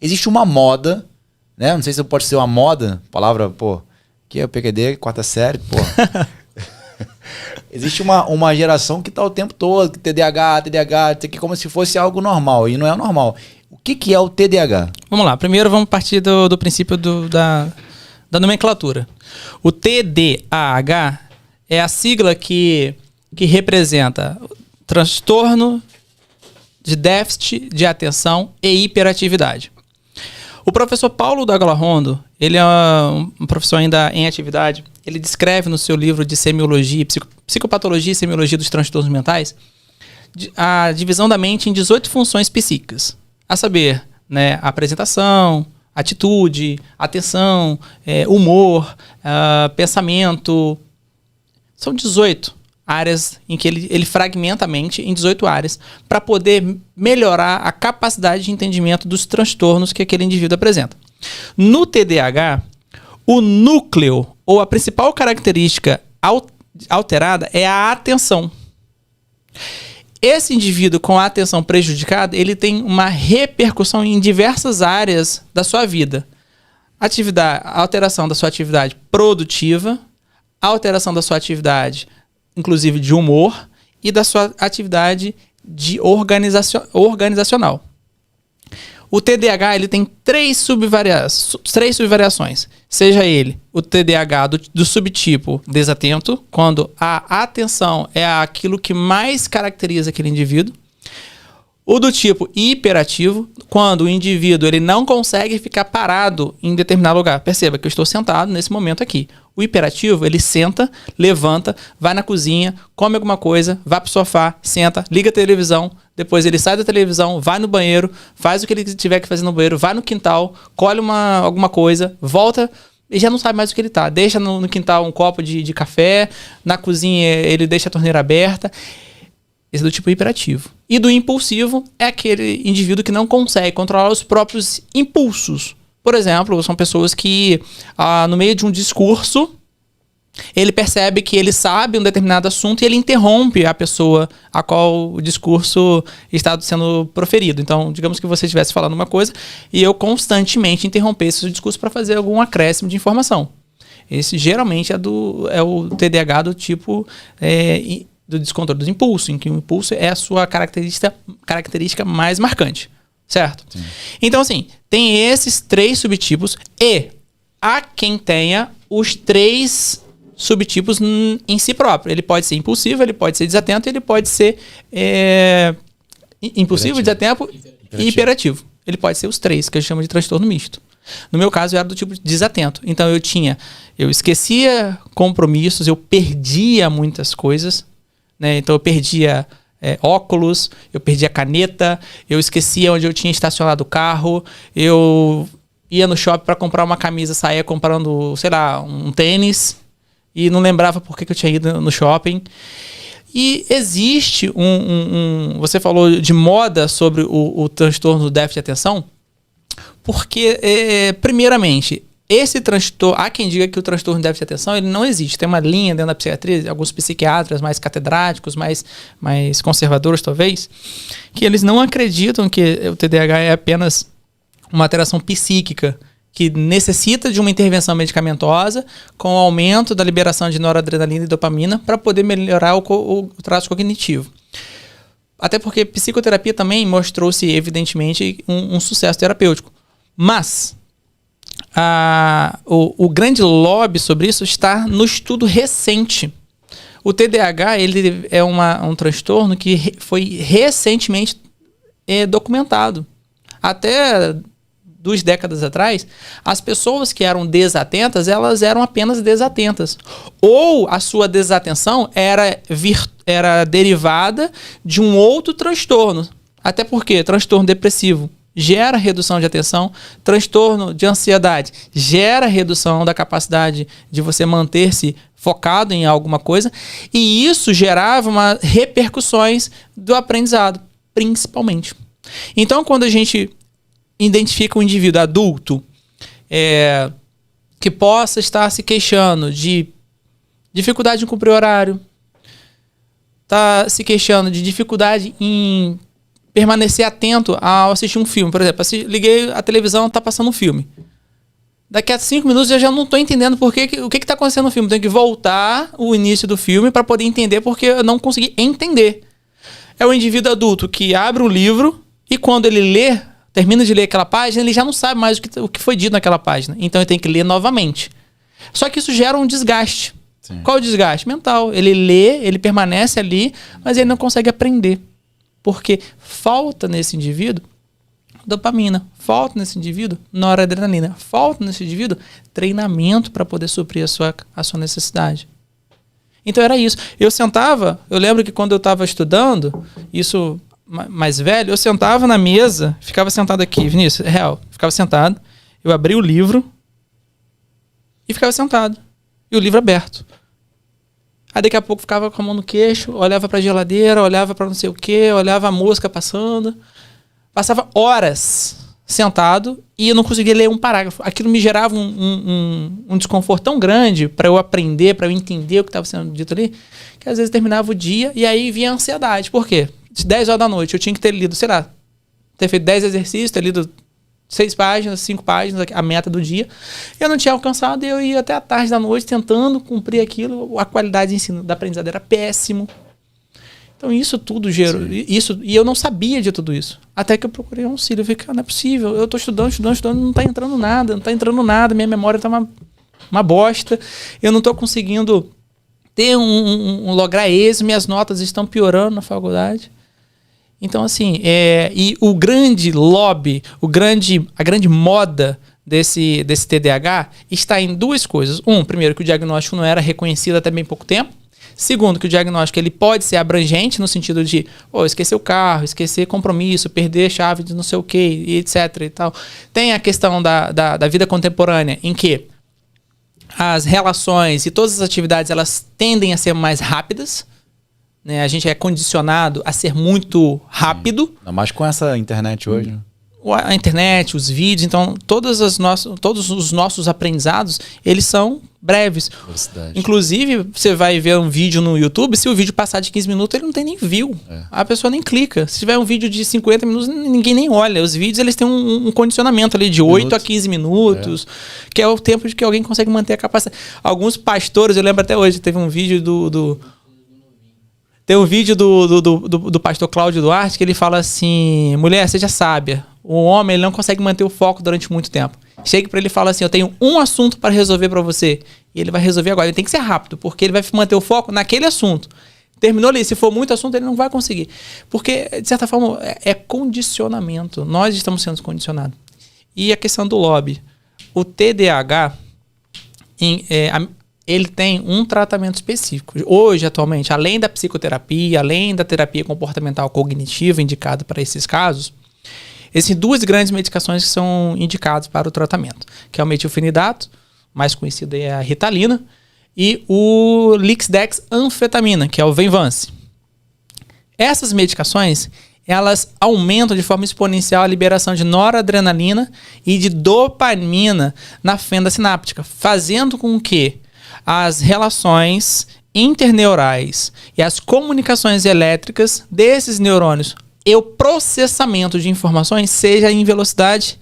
existe uma moda, né? Não sei se pode ser uma moda, palavra, pô, que é o PQD, quarta série, pô. Existe uma geração que tá o tempo todo, TDAH, que como se fosse algo normal, e não é normal. O que é o TDAH? Vamos lá, primeiro vamos partir do princípio da nomenclatura. O TDAH é a sigla que representa transtorno de déficit de atenção e hiperatividade. O professor Paulo D'Águila Rondo, ele é um professor ainda em atividade, ele descreve no seu livro de semiologia, psicopatologia e semiologia dos transtornos mentais, a divisão da mente em 18 funções psíquicas, a saber, né, a apresentação, atitude, atenção, humor, pensamento. São 18 áreas em que ele fragmenta a mente em 18 áreas para poder melhorar a capacidade de entendimento dos transtornos que aquele indivíduo apresenta. No TDAH, o núcleo ou a principal característica alterada é a atenção. Esse indivíduo com a atenção prejudicada, ele tem uma repercussão em diversas áreas da sua vida. Alteração da sua atividade produtiva, alteração da sua atividade, inclusive de humor, e da sua atividade de organizacional. O TDAH ele tem três subvariações. Seja ele o TDAH do subtipo desatento, quando a atenção é aquilo que mais caracteriza aquele indivíduo. O do tipo hiperativo, quando o indivíduo ele não consegue ficar parado em determinado lugar. Perceba que eu estou sentado nesse momento aqui. O hiperativo, ele senta, levanta, vai na cozinha, come alguma coisa, vai pro sofá, senta, liga a televisão, depois ele sai da televisão, vai no banheiro, faz o que ele tiver que fazer no banheiro, vai no quintal, colhe alguma coisa, volta e já não sabe mais o que ele tá. Deixa no quintal um copo de café, na cozinha ele deixa a torneira aberta. Esse é do tipo hiperativo. E do impulsivo é aquele indivíduo que não consegue controlar os próprios impulsos. Por exemplo, são pessoas que, no meio de um discurso, ele percebe que ele sabe um determinado assunto e ele interrompe a pessoa a qual o discurso está sendo proferido. Então, digamos que você estivesse falando uma coisa e eu constantemente interrompesse o discurso para fazer algum acréscimo de informação. Esse geralmente é o TDAH do tipo... do descontrole do impulso, em que o impulso é a sua característica mais marcante, certo? Sim. Então, assim, tem esses três subtipos e há quem tenha os três subtipos em si próprio. Ele pode ser impulsivo, ele pode ser desatento, ele pode ser impulsivo, desatento e hiperativo. Ele pode ser os três, que a gente chama de transtorno misto. No meu caso, eu era do tipo desatento. Então, eu esquecia compromissos, eu perdia muitas coisas, né? Então eu perdia óculos, eu perdia caneta, eu esquecia onde eu tinha estacionado o carro, eu ia no shopping para comprar uma camisa, saía comprando, sei lá, um tênis e não lembrava por que eu tinha ido no shopping. E existe você falou de moda sobre o transtorno do déficit de atenção, porque, primeiramente, esse transtorno, há quem diga que o transtorno de déficit de atenção ele não existe. Tem uma linha dentro da psiquiatria, alguns psiquiatras mais catedráticos, mais conservadores talvez, que eles não acreditam que o TDAH é apenas uma alteração psíquica que necessita de uma intervenção medicamentosa com o aumento da liberação de noradrenalina e dopamina para poder melhorar o traço cognitivo. Até porque psicoterapia também mostrou-se, evidentemente, um sucesso terapêutico. Mas... o grande lobby sobre isso está no estudo recente. O TDAH ele é um transtorno que foi recentemente documentado. Até 2 décadas atrás, as pessoas que eram desatentas, elas eram apenas desatentas. Ou a sua desatenção era derivada de um outro transtorno. Até porque transtorno depressivo gera redução de atenção, transtorno de ansiedade gera redução da capacidade de você manter-se focado em alguma coisa, e isso gerava repercussões do aprendizado, principalmente. Então, quando a gente identifica um indivíduo adulto que possa estar se queixando de dificuldade em cumprir horário, está se queixando de dificuldade em permanecer atento ao assistir um filme. Por exemplo, liguei a televisão, tá passando um filme. Daqui a 5 minutos eu já não tô entendendo o que tá acontecendo no filme. Tenho que voltar o início do filme para poder entender, porque eu não consegui entender. É o indivíduo adulto que abre um livro e quando ele lê, termina de ler aquela página, ele já não sabe mais o que foi dito naquela página. Então ele tem que ler novamente. Só que isso gera um desgaste. Sim. Qual o desgaste? Mental. Ele lê, ele permanece ali, mas ele não consegue aprender. Porque falta nesse indivíduo dopamina, falta nesse indivíduo noradrenalina, falta nesse indivíduo treinamento para poder suprir a sua necessidade. Então era isso. Eu lembro que quando eu estava estudando, isso mais velho, eu sentava na mesa, ficava sentado aqui, Vinícius, é real, ficava sentado, eu abria o livro e ficava sentado. E o livro aberto. Aí daqui a pouco ficava com a mão no queixo, olhava pra geladeira, olhava pra não sei o quê, olhava a mosca passando. Passava horas sentado e eu não conseguia ler um parágrafo. Aquilo me gerava um desconforto tão grande para eu aprender, para eu entender o que estava sendo dito ali, que às vezes terminava o dia e aí vinha a ansiedade. Por quê? De 10 horas da noite eu tinha que ter lido, sei lá, ter feito 10 exercícios, ter lido 6 páginas, 5 páginas, a meta do dia. Eu não tinha alcançado e eu ia até a tarde da noite tentando cumprir aquilo. A qualidade de ensino da aprendizagem era péssimo. Então isso tudo gerou isso, e eu não sabia de tudo isso. Até que eu procurei um auxílio. Eu falei, cara, não é possível. Eu tô estudando, não tá entrando nada, minha memória tá uma bosta. Eu não tô conseguindo ter lograr êxito, minhas notas estão piorando na faculdade. Então, assim, e o grande lobby, a grande moda desse TDAH está em duas coisas. Primeiro, que o diagnóstico não era reconhecido até bem pouco tempo. Segundo, que o diagnóstico ele pode ser abrangente no sentido de esquecer o carro, esquecer compromisso, perder chave de não sei o que, etc. E tal. Tem a questão da vida contemporânea, em que as relações e todas as atividades elas tendem a ser mais rápidas. Né? A gente é condicionado a ser muito rápido. Ainda mais com essa internet hoje, né? A internet, os vídeos, então todos os nossos aprendizados, eles são breves. Inclusive, você vai ver um vídeo no YouTube, se o vídeo passar de 15 minutos, ele não tem nem view. A pessoa nem clica. Se tiver um vídeo de 50 minutos, ninguém nem olha. Os vídeos, eles têm um condicionamento ali de 8 a 15 minutos, que é o tempo de que alguém consegue manter a capacidade. Alguns pastores, eu lembro até hoje, teve um vídeo Tem um vídeo do pastor Cláudio Duarte que ele fala assim: mulher, seja sábia. O homem ele não consegue manter o foco durante muito tempo. Chega pra ele e fala assim: eu tenho um assunto para resolver para você. E ele vai resolver agora. Ele tem que ser rápido, porque ele vai manter o foco naquele assunto. Terminou ali. Se for muito assunto, ele não vai conseguir. Porque, de certa forma, é condicionamento. Nós estamos sendo condicionados. E a questão do lobby. O TDAH, ele tem um tratamento específico. Hoje, atualmente, além da psicoterapia, além da terapia comportamental cognitiva indicada para esses casos, existem 2 grandes medicações que são indicadas para o tratamento, que é o metilfenidato, mais conhecido é a Ritalina, e o Lisdex-anfetamina, que é o Venvance. Essas medicações, elas aumentam de forma exponencial a liberação de noradrenalina e de dopamina na fenda sináptica, fazendo com que as relações interneurais e as comunicações elétricas desses neurônios e o processamento de informações seja em velocidade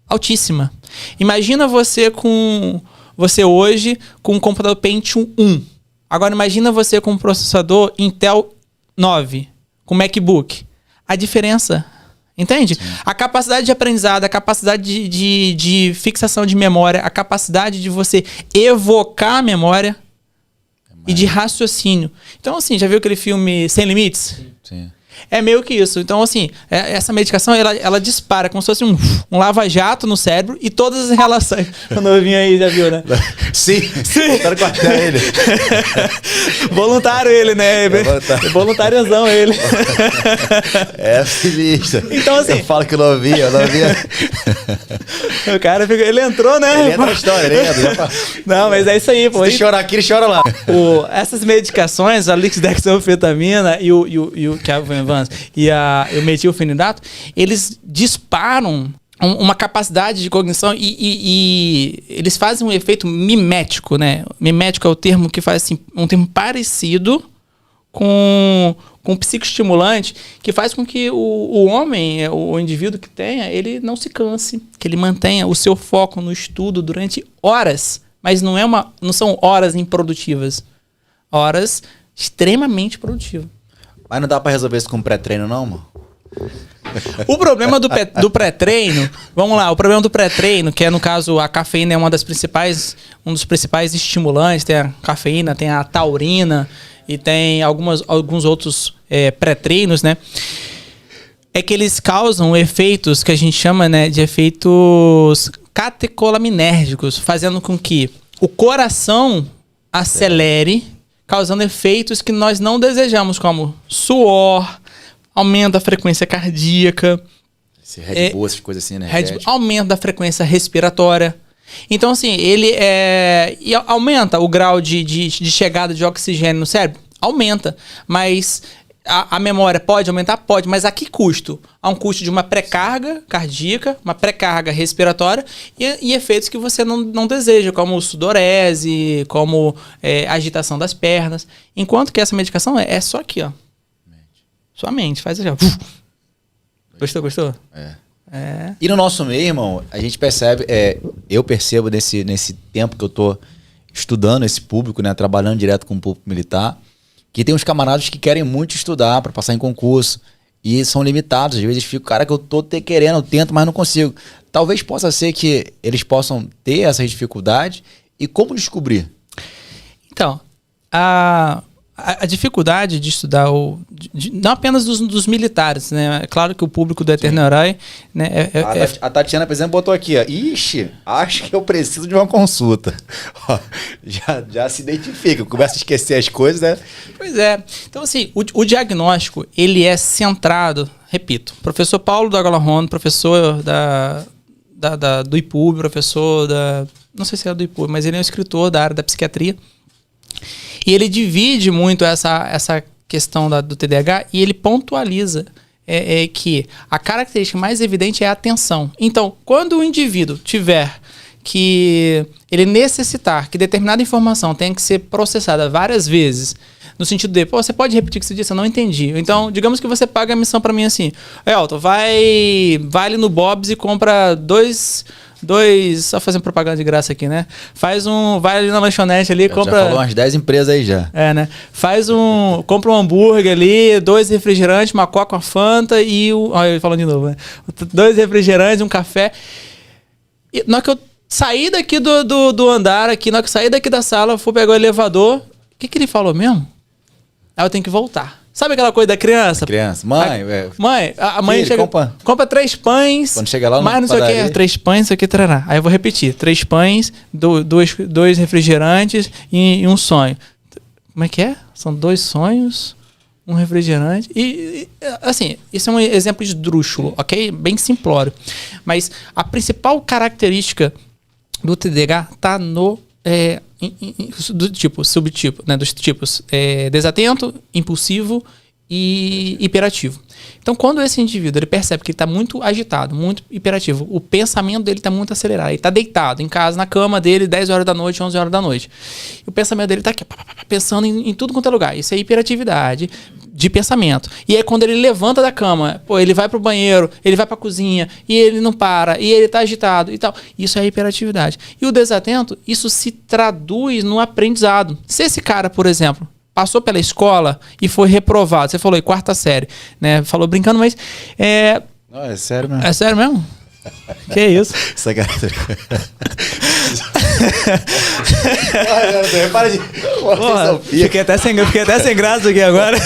altíssima. Imagina você hoje com um computador Pentium 1. Agora imagina você com um processador Intel 9, com MacBook. A diferença, entende? Sim. A capacidade de aprendizado, a capacidade de fixação de memória, a capacidade de você evocar a memória e de raciocínio. Então, assim, já viu aquele filme Sem Limites? Sim. É meio que isso. Então, assim, essa medicação, ela dispara como se fosse um lava-jato no cérebro e todas as relações. O novinho aí, já viu, né? Sim. Voltaram a cortar ele. Voluntário ele, né? Voluntariozão ele. É sinistro. Então, assim... Eu falo que eu não via. O cara, ele entrou, né? Ele entra na história, ele entra. Não, mas é isso aí, pô. Se chorar aqui, ele chora lá. Essas medicações, a Lisdexanfetamina e o que é o e o metilfenidato, eles disparam uma capacidade de cognição e eles fazem um efeito mimético, né? Mimético é o termo que faz assim, um termo parecido com com psicoestimulante que faz com que o homem, o indivíduo que tenha, ele não se canse, que ele mantenha o seu foco no estudo durante horas, mas não são horas improdutivas, horas extremamente produtivas. Mas não dá pra resolver isso com pré-treino, não, mano? O problema do pré-treino, vamos lá, o problema do pré-treino, que é no caso a cafeína é um dos principais estimulantes, tem a cafeína, tem a taurina e tem alguns outros pré-treinos, né? É que eles causam efeitos que a gente chama, né, de efeitos catecolaminérgicos, fazendo com que o coração acelere, causando efeitos que nós não desejamos, como suor, aumento da frequência cardíaca. Esse Red Bull, essas coisas assim, né? Aumento da frequência respiratória. Então, assim, ele e aumenta o grau de chegada de oxigênio no cérebro? Aumenta. Mas a memória pode aumentar? Pode. Mas a que custo? A um custo de uma pré-carga cardíaca, uma pré-carga respiratória e efeitos que você não deseja, como sudorese, como agitação das pernas. Enquanto que essa medicação é só aqui, ó. Sua mente, faz assim, ó. Gostou? É. E no nosso meio, irmão, a gente percebe, eu percebo nesse tempo que eu tô estudando esse público, né, trabalhando direto com o público militar, que tem uns camaradas que querem muito estudar para passar em concurso e são limitados. Às vezes fico, cara, que eu tô querendo, eu tento, mas não consigo. Talvez possa ser que eles possam ter essas dificuldades e como descobrir? Então, a dificuldade de estudar, não apenas dos militares, né? É claro que o público do Eterno Herói, né? A Tatiana, por exemplo, botou aqui, ó. Ixi, acho que eu preciso de uma consulta. Ó, já se identifica, começa a esquecer as coisas, né? Pois é. Então, assim, o diagnóstico, ele é centrado, repito, professor Paulo da Galarron, professor do IPUB, professor não sei se é do IPUB, mas ele é um escritor da área da psiquiatria. E ele divide muito essa questão do TDAH e ele pontualiza que a característica mais evidente é a atenção. Então, quando o indivíduo tiver que ele necessitar que determinada informação tenha que ser processada várias vezes, no sentido de, você pode repetir o que você disse? Eu não entendi. Então, digamos que você paga a missão para mim assim, Elton, vai ali no Bob's e compra dois, só fazendo propaganda de graça aqui, né? Vai ali na lanchonete ali, compra... Já falou umas 10 empresas aí já. Né? Compra um hambúrguer ali, 2 refrigerantes, uma Coca, uma Fanta e olha ele falando de novo, né? 2 refrigerantes, um café. E na hora que eu saí daqui do andar aqui, na hora que eu saí daqui da sala, eu fui pegar o elevador, o que ele falou mesmo? Aí eu tenho que voltar. Sabe aquela coisa da criança? Mãe, a mãe filho, chega, compra 3 pães. Quando chega lá, mais não sei o que, 3 pães, isso aqui, trará. Aí eu vou repetir: 3 pães, 2 refrigerantes e um sonho. Como é que é? São 2 sonhos, um refrigerante. E assim, isso é um exemplo esdrúxulo, ok? Bem simplório. Mas a principal característica do TDAH está no do tipo, subtipo, né, dos tipos desatento, impulsivo e hiperativo. Então, quando esse indivíduo ele percebe que ele está muito agitado, muito hiperativo, o pensamento dele está muito acelerado, ele está deitado em casa, na cama dele, 10 horas da noite, 11 horas da noite. E o pensamento dele está aqui, pensando em tudo quanto é lugar. Isso é hiperatividade de pensamento. E aí, quando ele levanta da cama, ele vai pro banheiro, ele vai pra cozinha, e ele não para, e ele tá agitado e tal. Isso é hiperatividade. E o desatento, isso se traduz no aprendizado. Se esse cara, por exemplo, passou pela escola e foi reprovado, você falou em 4ª série, né? Falou brincando, mas... Não, é sério mesmo. É sério mesmo? Que isso? Essa cara... Para de... Fiquei até sem graça aqui agora.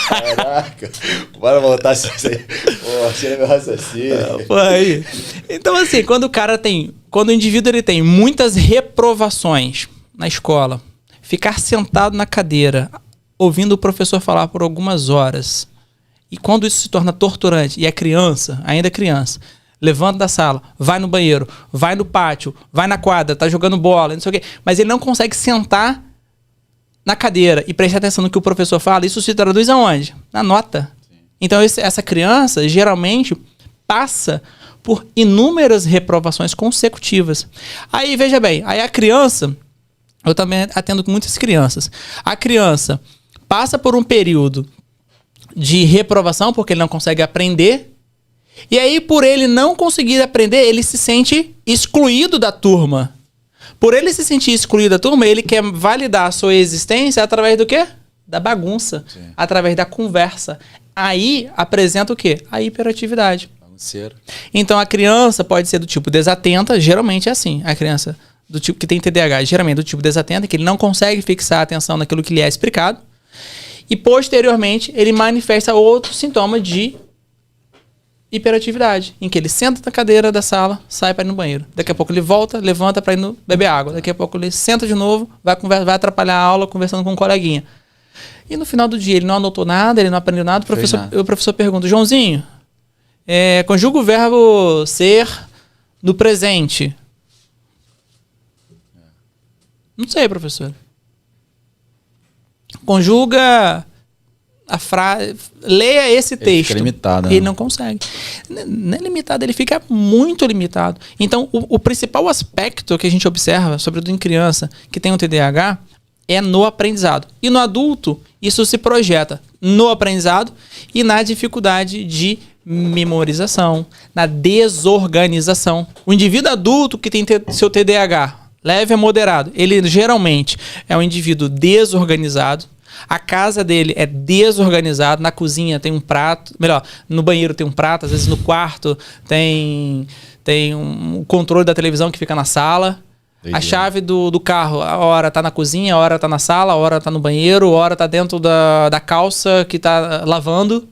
Caraca. Bora voltar isso aí. Tira meu raciocínio. Aí. Então, assim, quando o indivíduo ele tem muitas reprovações na escola, ficar sentado na cadeira, ouvindo o professor falar por algumas horas, e quando isso se torna torturante, e é criança, ainda é criança, levanta da sala, vai no banheiro, vai no pátio, vai na quadra, tá jogando bola, não sei o quê, mas ele não consegue sentar na cadeira e prestar atenção no que o professor fala, isso se traduz aonde? Na nota. Sim. Então essa criança geralmente passa por inúmeras reprovações consecutivas. Aí veja bem, aí a criança, eu também atendo com muitas crianças, a criança passa por um período de reprovação, porque ele não consegue aprender. E aí, por ele não conseguir aprender, ele se sente excluído da turma. Por ele se sentir excluído da turma, ele quer validar a sua existência através do quê? Da bagunça. Sim. Através da conversa. Aí, apresenta o quê? A hiperatividade. Bagunceiro. Então, a criança pode ser do tipo desatenta, geralmente é assim. A criança do tipo que tem TDAH, geralmente do tipo desatenta, que ele não consegue fixar a atenção naquilo que lhe é explicado. E, posteriormente, ele manifesta outro sintoma de hiperatividade, em que ele senta na cadeira da sala, sai para ir no banheiro. Daqui a pouco ele volta, levanta para ir beber água. Daqui a pouco ele senta de novo, vai atrapalhar a aula conversando com um coleguinha. E no final do dia ele não anotou nada, ele não aprendeu nada. O professor pergunta, Joãozinho, conjuga o verbo ser no presente. Não sei, professor. Conjuga a frase, leia esse texto. Fica limitado, né? Ele não consegue. Não é limitado, ele fica muito limitado. Então, o principal aspecto que a gente observa, sobretudo em criança que tem um TDAH, é no aprendizado. E no adulto, isso se projeta no aprendizado e na dificuldade de memorização, na desorganização. O indivíduo adulto que tem seu TDAH, leve a moderado, ele geralmente é um indivíduo desorganizado. A casa dele é desorganizada. Na cozinha tem um prato, melhor, no banheiro tem um prato, às vezes no quarto tem um controle da televisão que fica na sala. A chave do carro, a hora tá na cozinha, a hora tá na sala, a hora tá no banheiro, a hora tá dentro da calça que tá lavando.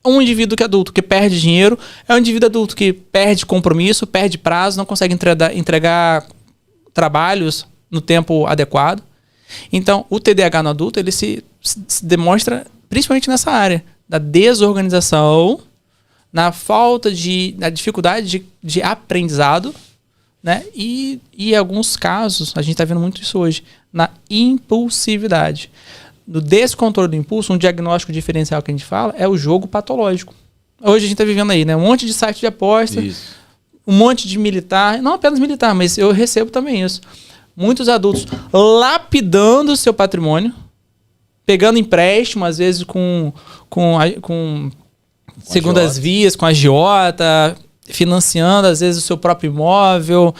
Um indivíduo que é adulto, que perde dinheiro, é um indivíduo adulto que perde compromisso, perde prazo, não consegue entregar trabalhos no tempo adequado. Então, o TDAH no adulto, ele se demonstra principalmente nessa área da desorganização, na falta na dificuldade de aprendizado, né? E em alguns casos, a gente está vendo muito isso hoje, na impulsividade. No descontrole do impulso, um diagnóstico diferencial que a gente fala é o jogo patológico. Hoje a gente está vivendo aí, né? Um monte de site de aposta, um monte de militar, não apenas militar, mas eu recebo também isso. Muitos adultos lapidando o seu patrimônio, pegando empréstimo, às vezes com segundas vias, com agiota, financiando, às vezes, o seu próprio imóvel,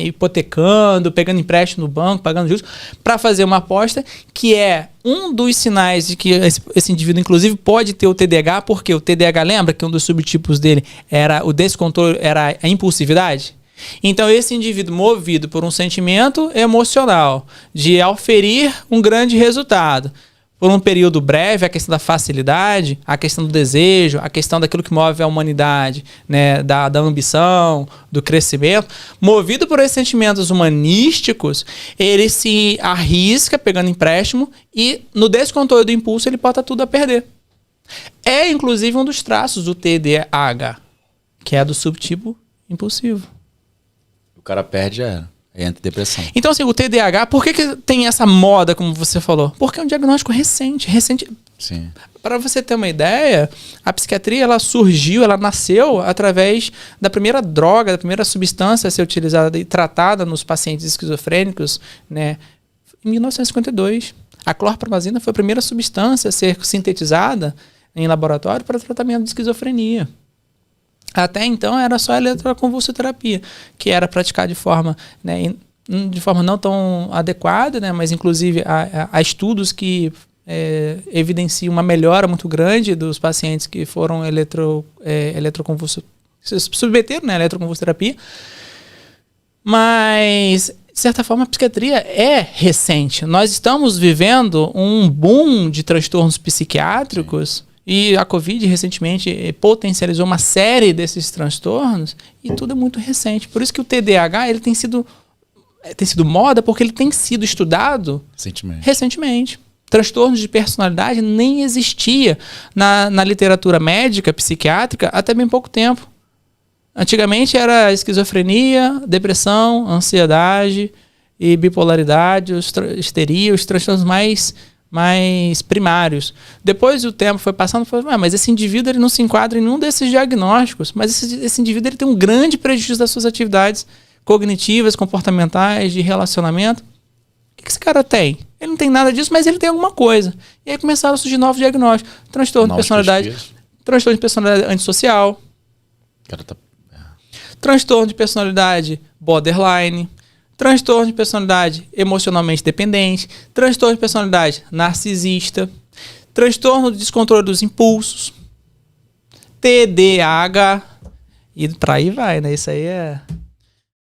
hipotecando, pegando empréstimo no banco, pagando juros, para fazer uma aposta, que é um dos sinais de que esse indivíduo, inclusive, pode ter o TDAH, porque o TDAH, lembra que um dos subtipos dele era o descontrole, era a impulsividade? Então, esse indivíduo movido por um sentimento emocional de auferir um grande resultado, por um período breve, a questão da facilidade, a questão do desejo, a questão daquilo que move a humanidade, né, da ambição, do crescimento, movido por esses sentimentos humanísticos, ele se arrisca pegando empréstimo e no descontrole do impulso ele bota tudo a perder. É, inclusive, um dos traços do TDAH, que é do subtipo impulsivo. O cara perde, já era. Entra em depressão. Então, assim, o TDAH, por que tem essa moda, como você falou? Porque é um diagnóstico recente. Sim. Para você ter uma ideia, a psiquiatria, ela surgiu, ela nasceu através da primeira droga, da primeira substância a ser utilizada e tratada nos pacientes esquizofrênicos, né, em 1952. A clorpromazina foi a primeira substância a ser sintetizada em laboratório para tratamento de esquizofrenia. Até então era só a eletroconvulsoterapia, que era praticada de forma, né, de forma não tão adequada, né, mas inclusive há estudos que evidenciam uma melhora muito grande dos pacientes que foram se submeteram, né, à eletroconvulsoterapia. Mas, de certa forma, a psiquiatria é recente. Nós estamos vivendo um boom de transtornos psiquiátricos. Sim. E a Covid recentemente potencializou uma série desses transtornos e tudo é muito recente. Por isso que o TDAH ele tem sido moda porque ele tem sido estudado recentemente. Transtornos de personalidade nem existia na literatura médica, psiquiátrica, até bem pouco tempo. Antigamente era esquizofrenia, depressão, ansiedade e bipolaridade, histeria, os transtornos mais primários. Depois o tempo foi passando, mas esse indivíduo ele não se enquadra em nenhum desses diagnósticos, mas esse indivíduo ele tem um grande prejuízo das suas atividades cognitivas, comportamentais, de relacionamento, que esse cara tem? Ele não tem nada disso, mas ele tem alguma coisa. E aí começaram a surgir novos diagnósticos. Transtorno de personalidade. Transtorno de personalidade antissocial. Transtorno de personalidade borderline. Transtorno de personalidade emocionalmente dependente. Transtorno de personalidade narcisista. Transtorno de descontrole dos impulsos. TDAH. E pra aí vai, né? Isso aí é...